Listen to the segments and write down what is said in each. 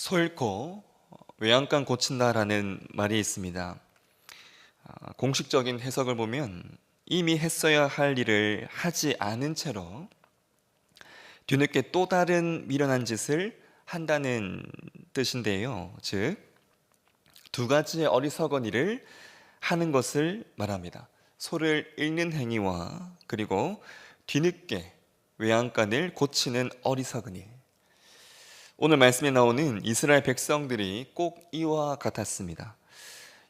소 잃고 외양간 고친다라는 말이 있습니다. 공식적인 해석을 보면 이미 했어야 할 일을 하지 않은 채로 뒤늦게 또 다른 미련한 짓을 한다는 뜻인데요. 즉, 두 가지의 어리석은 일을 하는 것을 말합니다. 소를 잃는 행위와 그리고 뒤늦게 외양간을 고치는 어리석은 일. 오늘 말씀에 나오는 이스라엘 백성들이 꼭 이와 같았습니다.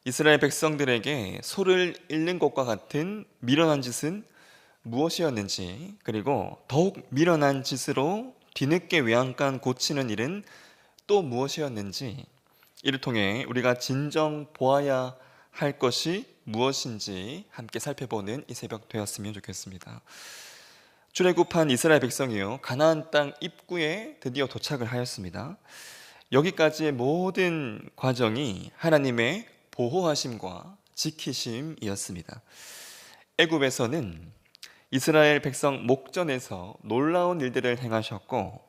이스라엘 백성들에게 소를 잃는 것과 같은 미련한 짓은 무엇이었는지, 그리고 더욱 미련한 짓으로 뒤늦게 외양간 고치는 일은 또 무엇이었는지, 이를 통해 우리가 진정 보아야 할 것이 무엇인지 함께 살펴보는 이 새벽 되었으면 좋겠습니다. 출애굽한 이스라엘 백성이요, 가나안 땅 입구에 드디어 도착을 하였습니다. 여기까지의 모든 과정이 하나님의 보호하심과 지키심이었습니다. 애굽에서는 이스라엘 백성 목전에서 놀라운 일들을 행하셨고,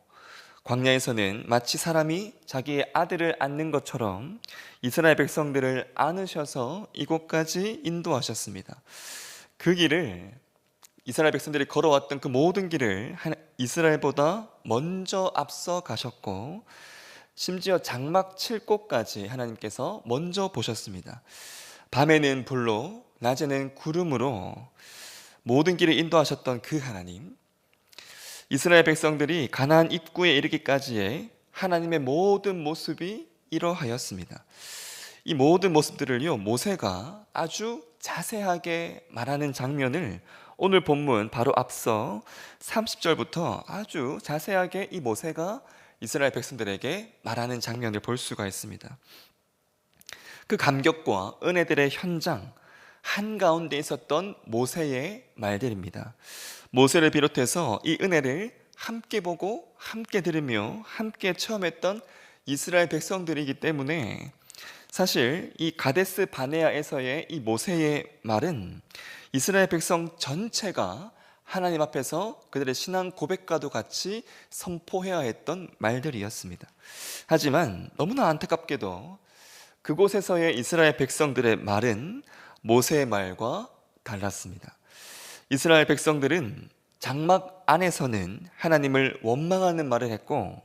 광야에서는 마치 사람이 자기의 아들을 안는 것처럼 이스라엘 백성들을 안으셔서 이곳까지 인도하셨습니다. 그 길을, 이스라엘 백성들이 걸어왔던 그 모든 길을 이스라엘보다 먼저 앞서 가셨고, 심지어 장막 칠 곳까지 하나님께서 먼저 보셨습니다. 밤에는 불로, 낮에는 구름으로 모든 길을 인도하셨던 그 하나님, 이스라엘 백성들이 가나안 입구에 이르기까지의 하나님의 모든 모습이 이러하였습니다. 이 모든 모습들을요, 모세가 아주 자세하게 말하는 장면을 오늘 본문 바로 앞서 30절부터 아주 자세하게 이 모세가 이스라엘 백성들에게 말하는 장면을 볼 수가 있습니다. 그 감격과 은혜들의 현장 한가운데 있었던 모세의 말들입니다. 모세를 비롯해서 이 은혜를 함께 보고 함께 들으며 함께 체험했던 이스라엘 백성들이기 때문에 사실 이 가데스 바네아에서의 이 모세의 말은 이스라엘 백성 전체가 하나님 앞에서 그들의 신앙 고백과도 같이 선포해야 했던 말들이었습니다. 하지만 너무나 안타깝게도 그곳에서의 이스라엘 백성들의 말은 모세의 말과 달랐습니다. 이스라엘 백성들은 장막 안에서는 하나님을 원망하는 말을 했고,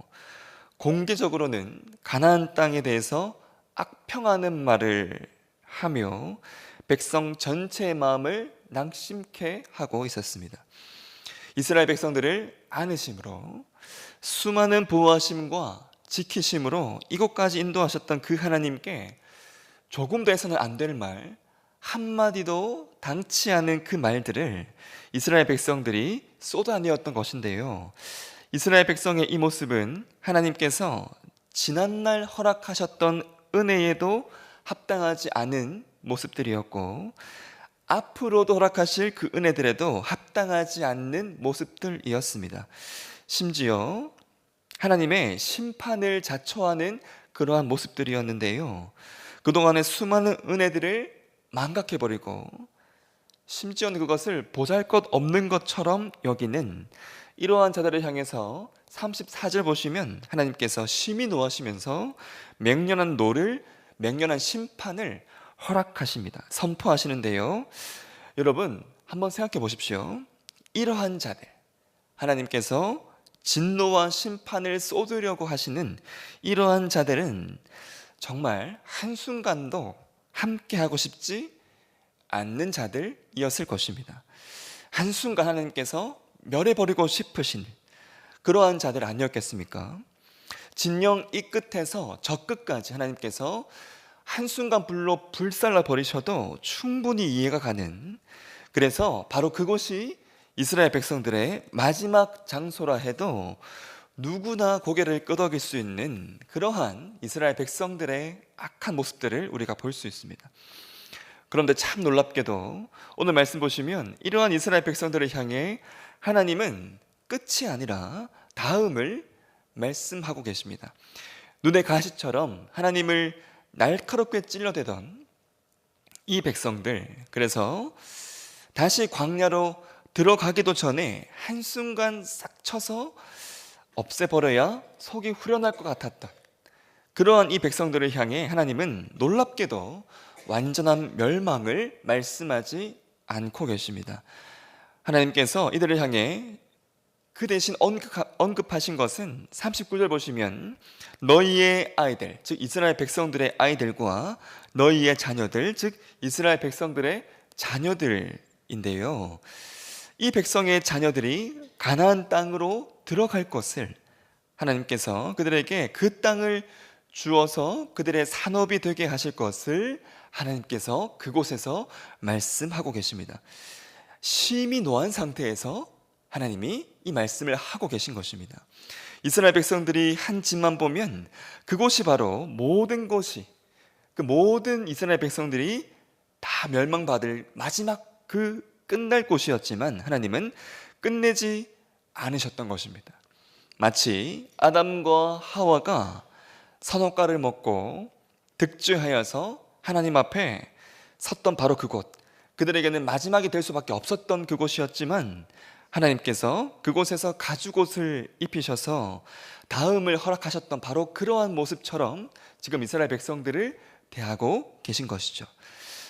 공개적으로는 가나안 땅에 대해서 악평하는 말을 하며 백성 전체의 마음을 낙심케 하고 있었습니다. 이스라엘 백성들을 안으심으로, 수많은 보호하심과 지키심으로 이곳까지 인도하셨던 그 하나님께 조금도 해서는 안 될 말 한마디도 당치 않은 그 말들을 이스라엘 백성들이 쏟아내었던 것인데요, 이스라엘 백성의 이 모습은 하나님께서 지난날 허락하셨던 은혜에도 합당하지 않은 모습들이었고, 앞으로도 허락하실 그 은혜들에도 합당하지 않는 모습들이었습니다. 심지어 하나님의 심판을 자초하는 그러한 모습들이었는데요, 그동안의 수많은 은혜들을 망각해버리고 심지어는 그것을 보잘것없는 것처럼 여기는 이러한 자들을 향해서 34절 보시면 하나님께서 심히 노하시면서 맹렬한 노를, 맹렬한 심판을 허락하십니다. 선포하시는데요, 여러분 한번 생각해 보십시오. 이러한 자들, 하나님께서 진노와 심판을 쏟으려고 하시는 이러한 자들은 정말 한순간도 함께하고 싶지 않는 자들이었을 것입니다. 한순간 하나님께서 멸해버리고 싶으신 그러한 자들 아니었겠습니까? 진영 이 끝에서 저 끝까지 하나님께서 한순간 불로 불살라 버리셔도 충분히 이해가 가는, 그래서 바로 그곳이 이스라엘 백성들의 마지막 장소라 해도 누구나 고개를 끄덕일 수 있는 그러한 이스라엘 백성들의 악한 모습들을 우리가 볼 수 있습니다. 그런데 참 놀랍게도 오늘 말씀 보시면 이러한 이스라엘 백성들을 향해 하나님은 끝이 아니라 다음을 말씀하고 계십니다. 눈의 가시처럼 하나님을 날카롭게 찔러대던 이 백성들, 그래서 다시 광야로 들어가기도 전에 한순간 싹 쳐서 없애버려야 속이 후련할 것 같았던 그러한 이 백성들을 향해 하나님은 놀랍게도 완전한 멸망을 말씀하지 않고 계십니다. 하나님께서 이들을 향해 그 대신 언급하신 것은 39절 보시면 너희의 아이들, 즉 이스라엘 백성들의 아이들과 너희의 자녀들, 즉 이스라엘 백성들의 자녀들인데요. 이 백성의 자녀들이 가나안 땅으로 들어갈 것을 하나님께서 그들에게 그 땅을 주어서 그들의 산업이 되게 하실 것을 하나님께서 그곳에서 말씀하고 계십니다. 심히 노한 상태에서 하나님이 이 말씀을 하고 계신 것입니다. 이스라엘 백성들이 한 집만 보면 그곳이 바로 모든 곳이, 그 모든 이스라엘 백성들이 다 멸망받을 마지막 그 끝날 곳이었지만 하나님은 끝내지 않으셨던 것입니다. 마치 아담과 하와가 선악과를 먹고 득죄하여서 하나님 앞에 섰던 바로 그곳, 그들에게는 마지막이 될 수밖에 없었던 그곳이었지만 하나님께서 그곳에서 가죽옷을 입히셔서 다음을 허락하셨던 바로 그러한 모습처럼 지금 이스라엘 백성들을 대하고 계신 것이죠.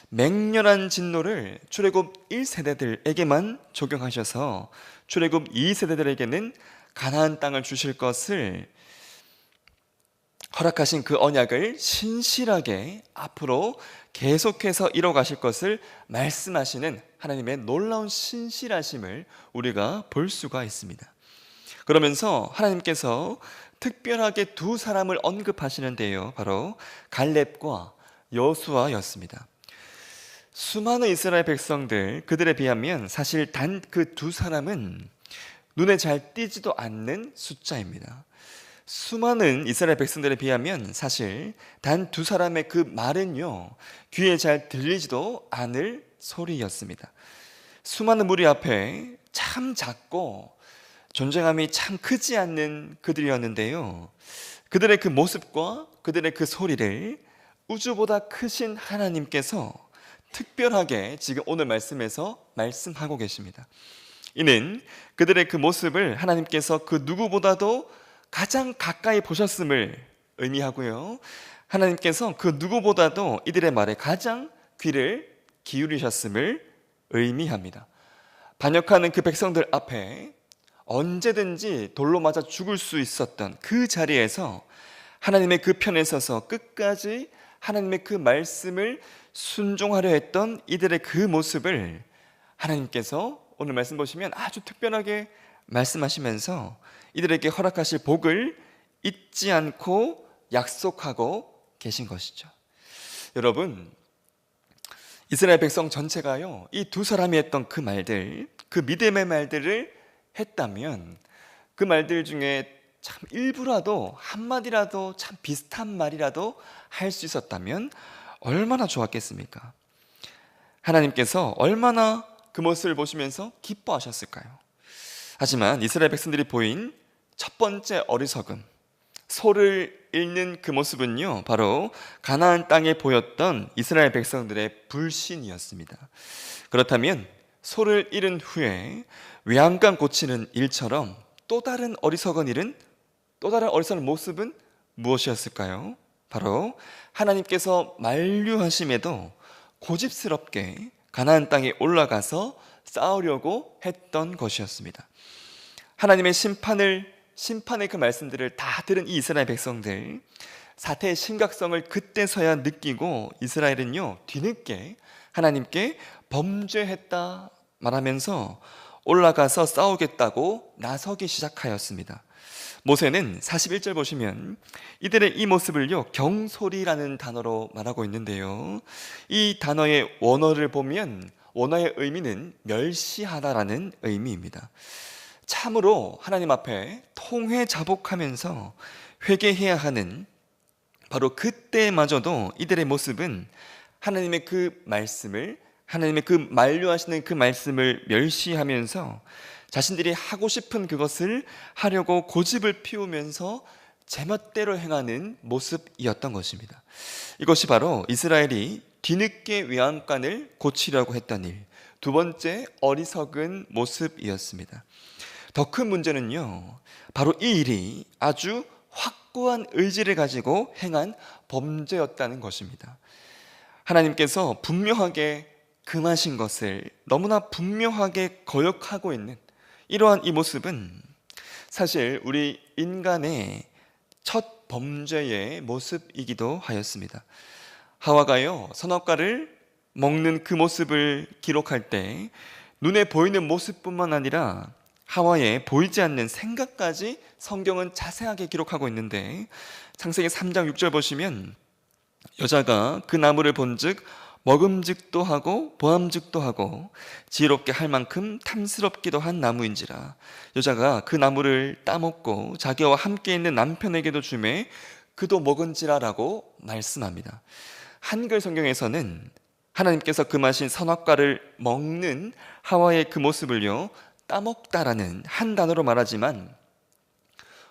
맹렬한 진노를 출애굽 1세대들에게만 적용하셔서 출애굽 2세대들에게는 가나안 땅을 주실 것을 허락하신 그 언약을 신실하게 앞으로 계속해서 이뤄가실 것을 말씀하시는 하나님의 놀라운 신실하심을 우리가 볼 수가 있습니다. 그러면서 하나님께서 특별하게 두 사람을 언급하시는데요, 바로 갈렙과 여호수아였습니다. 수많은 이스라엘 백성들, 그들에 비하면 사실 단 그 두 사람은 눈에 잘 띄지도 않는 숫자입니다. 수많은 이스라엘 백성들에 비하면 사실 단 두 사람의 그 말은요, 귀에 잘 들리지도 않을 소리였습니다. 수많은 무리 앞에 참 작고 존재감이 참 크지 않는 그들이었는데요, 그들의 그 모습과 그들의 그 소리를 우주보다 크신 하나님께서 특별하게 지금 오늘 말씀에서 말씀하고 계십니다. 이는 그들의 그 모습을 하나님께서 그 누구보다도 가장 가까이 보셨음을 의미하고요, 하나님께서 그 누구보다도 이들의 말에 가장 귀를 기울이셨음을 의미합니다. 반역하는 그 백성들 앞에 언제든지 돌로 맞아 죽을 수 있었던 그 자리에서 하나님의 그 편에 서서 끝까지 하나님의 그 말씀을 순종하려 했던 이들의 그 모습을 하나님께서 오늘 말씀 보시면 아주 특별하게 말씀하시면서 이들에게 허락하실 복을 잊지 않고 약속하고 계신 것이죠. 여러분, 이스라엘 백성 전체가요, 이 두 사람이 했던 그 말들, 그 믿음의 말들을 했다면 그 말들 중에 참 일부라도 한마디라도 참 비슷한 말이라도 할 수 있었다면 얼마나 좋았겠습니까? 하나님께서 얼마나 그 모습을 보시면서 기뻐하셨을까요? 하지만 이스라엘 백성들이 보인 첫 번째 어리석음, 소를 잃는 그 모습은요, 바로 가나안 땅에 보였던 이스라엘 백성들의 불신이었습니다. 그렇다면 소를 잃은 후에 외양간 고치는 일처럼 또 다른 어리석은 일은, 또 다른 어리석은 모습은 무엇이었을까요? 바로 하나님께서 만류하심에도 고집스럽게 가나안 땅에 올라가서 싸우려고 했던 것이었습니다. 하나님의 심판의 그 말씀들을 다 들은 이 이스라엘 백성들, 사태의 심각성을 그때서야 느끼고 이스라엘은요, 뒤늦게 하나님께 범죄했다 말하면서 올라가서 싸우겠다고 나서기 시작하였습니다. 모세는 41절 보시면 이들의 이 모습을요, 경솔이라는 단어로 말하고 있는데요, 이 단어의 원어를 보면 원어의 의미는 멸시하다라는 의미입니다. 참으로 하나님 앞에 통회자복하면서 회개해야 하는 바로 그때마저도 이들의 모습은 하나님의 그 말씀을, 하나님의 그 만류하시는 그 말씀을 멸시하면서 자신들이 하고 싶은 그것을 하려고 고집을 피우면서 제멋대로 행하는 모습이었던 것입니다. 이것이 바로 이스라엘이 뒤늦게 외양간을 고치려고 했던 일, 두 번째 어리석은 모습이었습니다. 더 큰 문제는요, 바로 이 일이 아주 확고한 의지를 가지고 행한 범죄였다는 것입니다. 하나님께서 분명하게 금하신 것을 너무나 분명하게 거역하고 있는 이러한 이 모습은 사실 우리 인간의 첫 범죄의 모습이기도 하였습니다. 하와가요, 선악과를 먹는 그 모습을 기록할 때 눈에 보이는 모습뿐만 아니라 하와의 보이지 않는 생각까지 성경은 자세하게 기록하고 있는데, 창세기 3장 6절 보시면 여자가 그 나무를 본즉 먹음직도 하고 보암직도 하고 지혜롭게 할 만큼 탐스럽기도 한 나무인지라. 여자가 그 나무를 따먹고 자기와 함께 있는 남편에게도 주매 그도 먹은지라라고 말씀합니다. 한글 성경에서는 하나님께서 금하신 선악과를 먹는 하와의 그 모습을요, 따먹다라는 한 단어로 말하지만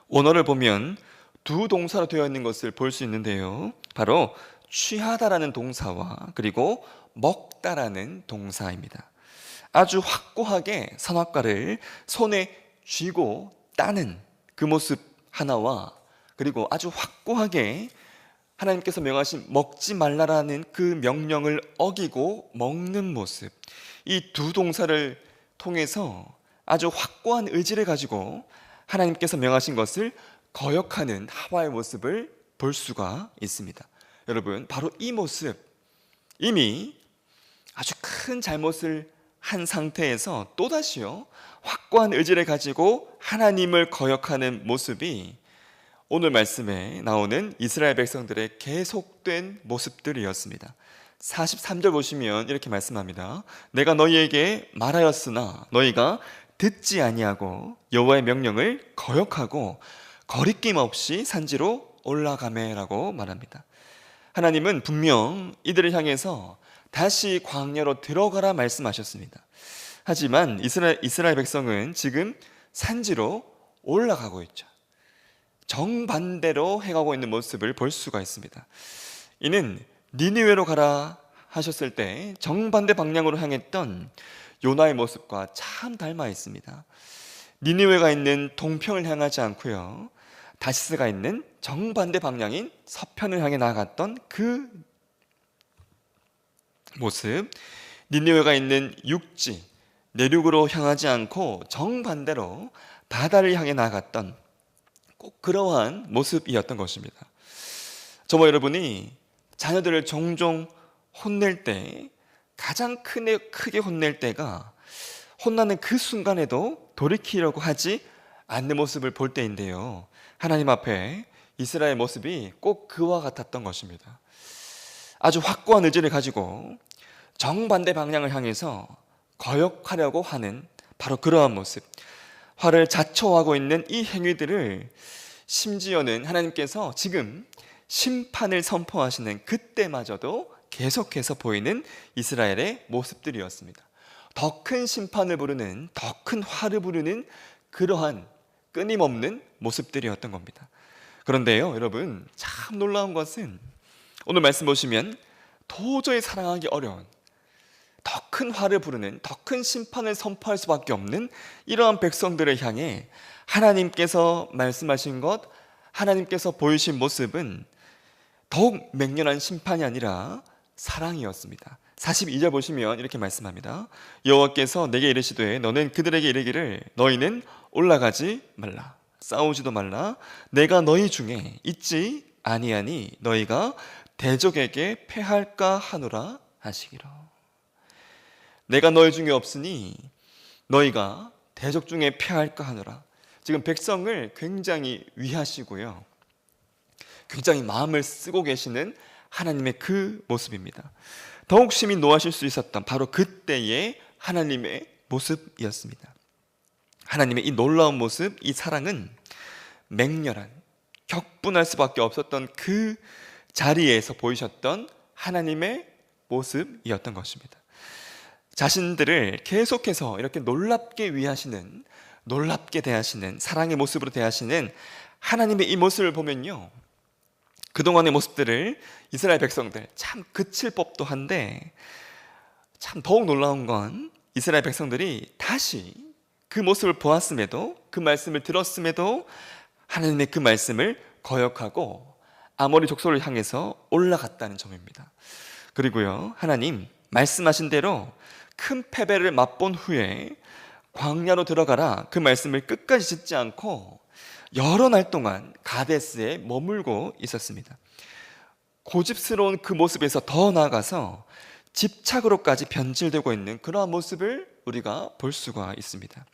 원어를 보면 두 동사로 되어 있는 것을 볼 수 있는데요, 바로 취하다라는 동사와 그리고 먹다라는 동사입니다. 아주 확고하게 선악과를 손에 쥐고 따는 그 모습 하나와, 그리고 아주 확고하게 하나님께서 명하신 먹지 말라라는 그 명령을 어기고 먹는 모습, 이 두 동사를 통해서 아주 확고한 의지를 가지고 하나님께서 명하신 것을 거역하는 하와의 모습을 볼 수가 있습니다. 여러분, 바로 이 모습, 이미 아주 큰 잘못을 한 상태에서 또다시요, 확고한 의지를 가지고 하나님을 거역하는 모습이 오늘 말씀에 나오는 이스라엘 백성들의 계속된 모습들이었습니다. 43절 보시면 이렇게 말씀합니다. 내가 너희에게 말하였으나 너희가 듣지 아니하고 여호와의 명령을 거역하고 거리낌 없이 산지로 올라가매라고 말합니다. 하나님은 분명 이들을 향해서 다시 광야로 들어가라 말씀하셨습니다. 하지만 이스라엘 백성은 지금 산지로 올라가고 있죠. 정반대로 행하고 있는 모습을 볼 수가 있습니다. 이는 니느웨로 가라 하셨을 때 정반대 방향으로 향했던 요나의 모습과 참 닮아 있습니다. 니느웨가 있는 동편을 향하지 않고요, 다시스가 있는 정반대 방향인 서편을 향해 나아갔던 그 모습, 니느웨가 있는 육지 내륙으로 향하지 않고 정반대로 바다를 향해 나아갔던 꼭 그러한 모습이었던 것입니다. 저와 여러분이 자녀들을 종종 혼낼 때 가장 크게 혼낼 때가 혼나는 그 순간에도 돌이키려고 하지 않는 모습을 볼 때인데요, 하나님 앞에 이스라엘 모습이 꼭 그와 같았던 것입니다. 아주 확고한 의지를 가지고 정반대 방향을 향해서 거역하려고 하는 바로 그러한 모습, 화를 자초하고 있는 이 행위들을 심지어는 하나님께서 지금 심판을 선포하시는 그때마저도 계속해서 보이는 이스라엘의 모습들이었습니다. 더 큰 심판을 부르는, 더 큰 화를 부르는 그러한 끊임없는 모습들이었던 겁니다. 그런데요, 여러분, 참 놀라운 것은 오늘 말씀 보시면 도저히 사랑하기 어려운, 더 큰 화를 부르는, 더 큰 심판을 선포할 수밖에 없는 이러한 백성들을 향해 하나님께서 말씀하신 것, 하나님께서 보이신 모습은 더욱 맹렬한 심판이 아니라 사랑이었습니다. 42절 보시면 이렇게 말씀합니다. 여호와께서 내게 이르시되 너는 그들에게 이르기를 너희는 올라가지 말라, 싸우지도 말라, 내가 너희 중에 있지 아니하니 너희가 대적에게 패할까 하노라 하시기로. 내가 너희 중에 없으니 너희가 대적 중에 패할까 하노라. 지금 백성을 굉장히 위하시고요, 굉장히 마음을 쓰고 계시는 하나님의 그 모습입니다. 더욱 심히 노하실 수 있었던 바로 그때의 하나님의 모습이었습니다. 하나님의 이 놀라운 모습, 이 사랑은 맹렬한, 격분할 수밖에 없었던 그 자리에서 보이셨던 하나님의 모습이었던 것입니다. 자신들을 계속해서 이렇게 놀랍게 위하시는, 놀랍게 대하시는, 사랑의 모습으로 대하시는 하나님의 이 모습을 보면요, 그동안의 모습들을 이스라엘 백성들 참 그칠 법도 한데, 참 더욱 놀라운 건 이스라엘 백성들이 다시 그 모습을 보았음에도, 그 말씀을 들었음에도 하나님의 그 말씀을 거역하고 아모리 족속을 향해서 올라갔다는 점입니다. 그리고요, 하나님 말씀하신 대로 큰 패배를 맛본 후에 광야로 들어가라 그 말씀을 끝까지 듣지 않고 여러 날 동안 가데스에 머물고 있었습니다. 고집스러운 그 모습에서 더 나아가서 집착으로까지 변질되고 있는 그러한 모습을 우리가 볼 수가 있습니다.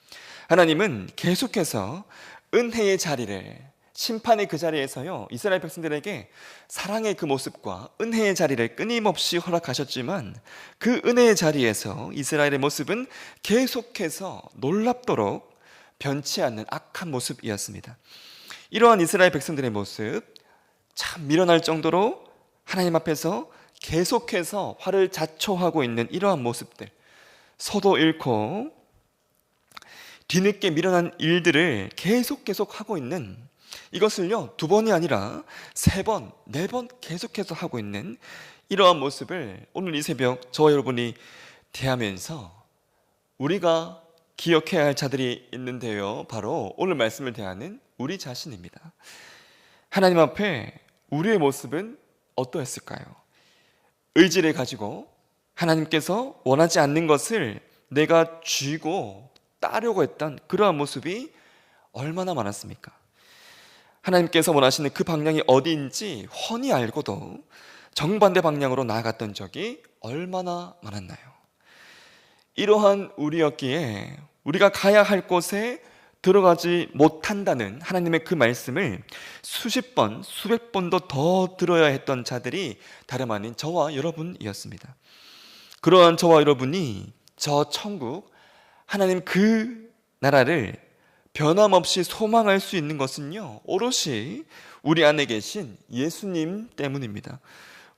하나님은 계속해서 은혜의 자리를, 심판의 그 자리에서요, 이스라엘 백성들에게 사랑의 그 모습과 은혜의 자리를 끊임없이 허락하셨지만 그 은혜의 자리에서 이스라엘의 모습은 계속해서 놀랍도록 변치 않는 악한 모습이었습니다. 이러한 이스라엘 백성들의 모습, 참 미련할 정도로 하나님 앞에서 계속해서 화를 자초하고 있는 이러한 모습들, 서도 잃고 뒤늦게 미련한 일들을 계속 하고 있는, 이것을요 2번이 아니라 3번, 4번 계속해서 하고 있는 이러한 모습을 오늘 이 새벽 저와 여러분이 대하면서 우리가 기억해야 할 자들이 있는데요, 바로 오늘 말씀을 대하는 우리 자신입니다. 하나님 앞에 우리의 모습은 어떠했을까요? 의지를 가지고 하나님께서 원하지 않는 것을 내가 쥐고 따려고 했던 그러한 모습이 얼마나 많았습니까? 하나님께서 원하시는 그 방향이 어디인지 훤히 알고도 정반대 방향으로 나아갔던 적이 얼마나 많았나요? 이러한 우리였기에 우리가 가야 할 곳에 들어가지 못한다는 하나님의 그 말씀을 수십 번, 수백 번도 더 들어야 했던 자들이 다름 아닌 저와 여러분이었습니다. 그러한 저와 여러분이 저 천국, 하나님 그 나라를 변함없이 소망할 수 있는 것은요, 오롯이 우리 안에 계신 예수님 때문입니다.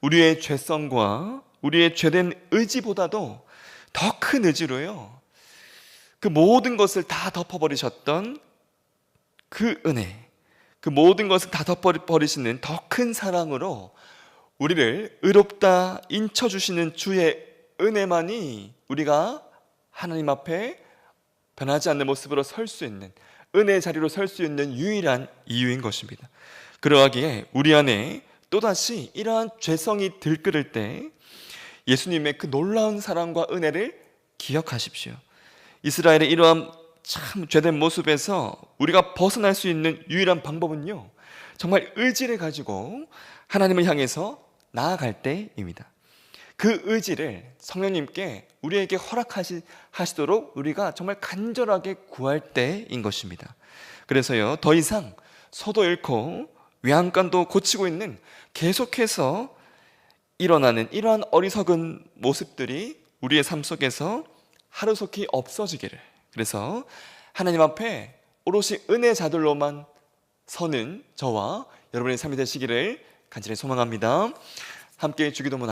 우리의 죄성과 우리의 죄된 의지보다도 더 큰 의지로요, 그 모든 것을 다 덮어버리셨던 그 은혜, 그 모든 것을 다 덮어버리시는 더 큰 사랑으로 우리를 의롭다 인쳐주시는 주의 은혜만이 우리가 하나님 앞에 변하지 않는 모습으로 설 수 있는, 은혜의 자리로 설 수 있는 유일한 이유인 것입니다. 그러하기에 우리 안에 또다시 이러한 죄성이 들끓을 때 예수님의 그 놀라운 사랑과 은혜를 기억하십시오. 이스라엘의 이러한 참 죄된 모습에서 우리가 벗어날 수 있는 유일한 방법은요, 정말 의지를 가지고 하나님을 향해서 나아갈 때입니다. 그 의지를 성령님께 우리에게 허락하시도록 우리가 정말 간절하게 구할 때인 것입니다. 그래서요, 더 이상 소도 잃고 외양간도 고치고 있는, 계속해서 일어나는 이러한 어리석은 모습들이 우리의 삶 속에서 하루속히 없어지기를, 그래서 하나님 앞에 오롯이 은혜자들로만 서는 저와 여러분의 삶이 되시기를 간절히 소망합니다. 함께 주기도문